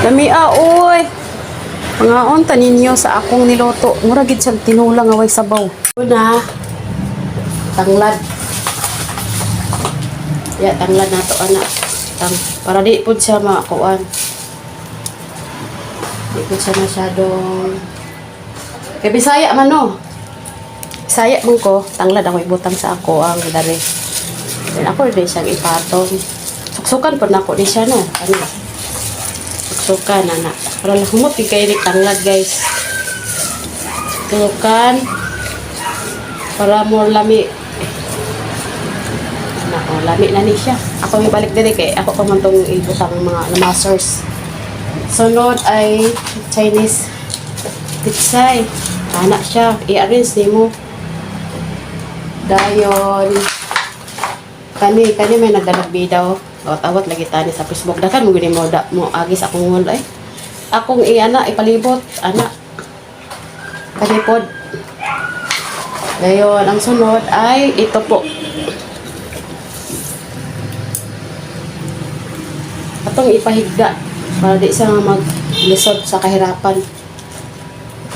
Lamia, oy. Pangaon ta ninyo sa akong niloto. Mura gid siyang tinulang away sabaw. Una, tanglad. Ya, tanglad na to, anak. Para di po siya makuan. Di po siya masyadong... Kaya Bisaya man, no? Bisaya man ko, tanglad ako ibutang sa ako ang dari. Then ako rin siyang ipatong. Suksukan po na ako di siya, no? Ano? Suksukan, anak. Para lang humot, kayo ni tanglad, guys. Suksukan. Para more lami. Nako, lami na ni siya. Ako yung balik din kay ako pa man tong ibutang mga masters. Sunod ay Chinese pitsay. Anak siya. I-arrange ni mo. Dayon. Kani may nagdalagbi daw. Awat-awat lagi tani sa Facebook. Dakan mo gini mo agis akong ngol ay. Akong ana ipalibot ana. Kalipod. Dayon, ang sunod ay ito po. Atong ipahigda para di siya maglisod sa kahirapan.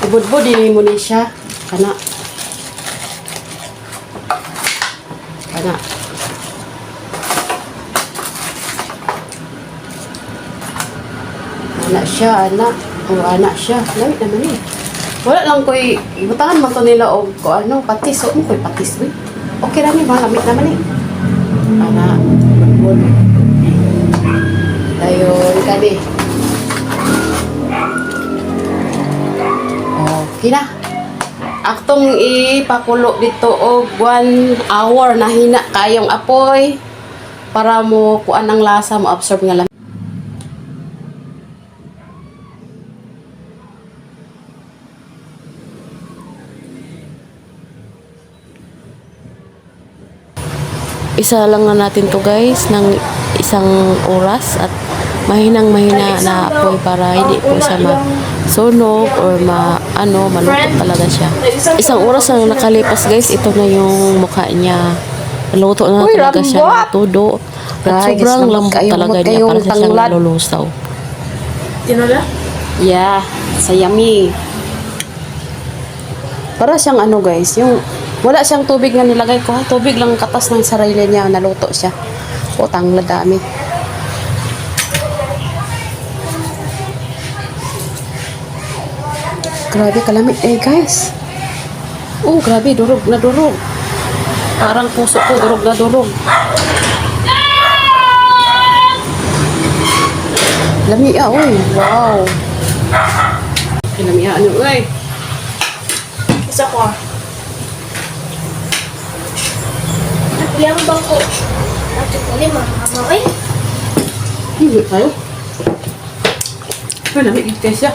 Ibudbud din mo ni siya. Kana. Anak siya, anak. O anak siya. Lamit naman eh. Wala lang ko'y, ibutangan man to nila o ano, patis. O mo ko'y patis. Uy. Okay lang yun, lamit naman eh. Anak. Budbud. Dayon, kani. Okay na. Aktong ipakulo dito og 1 hour na hina kayong apoy para mo kuan ang lasa mo absorb nga lang. Isa lang na natin to guys ng isang oras at mahinang-mahina na apoy para hindi po siya masunog or maluto talaga siya. Isang oras lang nakalipas guys, ito na yung mukha niya. Naluto na talaga siya ng todo. At sobrang lambot talaga niya para siya siyang nalulusaw. Tinola? Yeah, sa yummy. Para siyang ano guys, yung wala siyang tubig na nilagay ko ha. Tubig lang katas ng sarili niya, naluto siya. O, tanglad dami. Grabe kalamit eh guys. Oh, grabe, durog na durog. Parang puso ko, durog na durog. Lamia, oy. Wow. Lamia, ano, oy. Isa ko ah. Nagbilang ba ko? Ate ko lima, mama ay. Hindi tayo. Ay, lamig yung siya.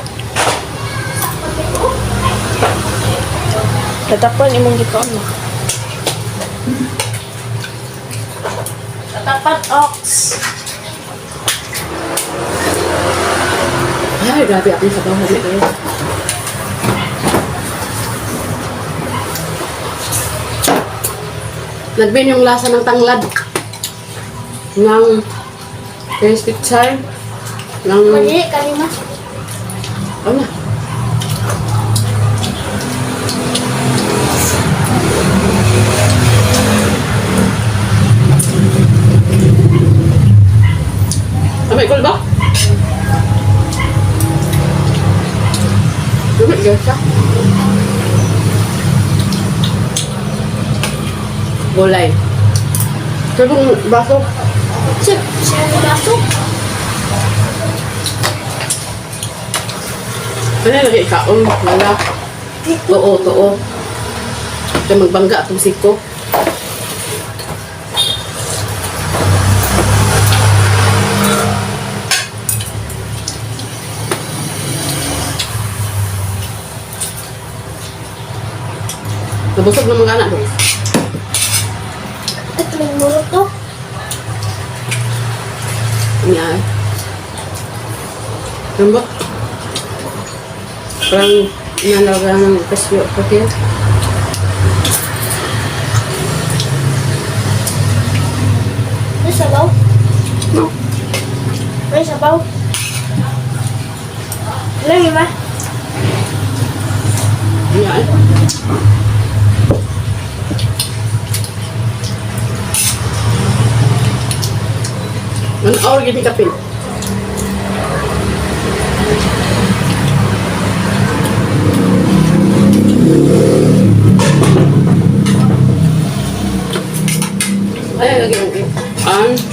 Tatapan imong gikaon mo. Tatapan ox. Ay, grabe ako sa bawah dito. Nagbin yung lasa ng tanglad. Ng tasty char. Ng... Mali, kalima. Ano na? May ikol ba? Lumit gaya siya. Gulay. Sabong baso. Siya ang baso. Ano yung lagi ikaon? Wala. Too. Ito magbangga itong siko. Nabusog ng mga anak doon. Ito yung murot to. Yan. Lambot. Parang nalaga ng kasyo. Okay. May sabaw? No. May sabaw? Lagi ba? Yan. An hour gini kapil. Ay, lagi ang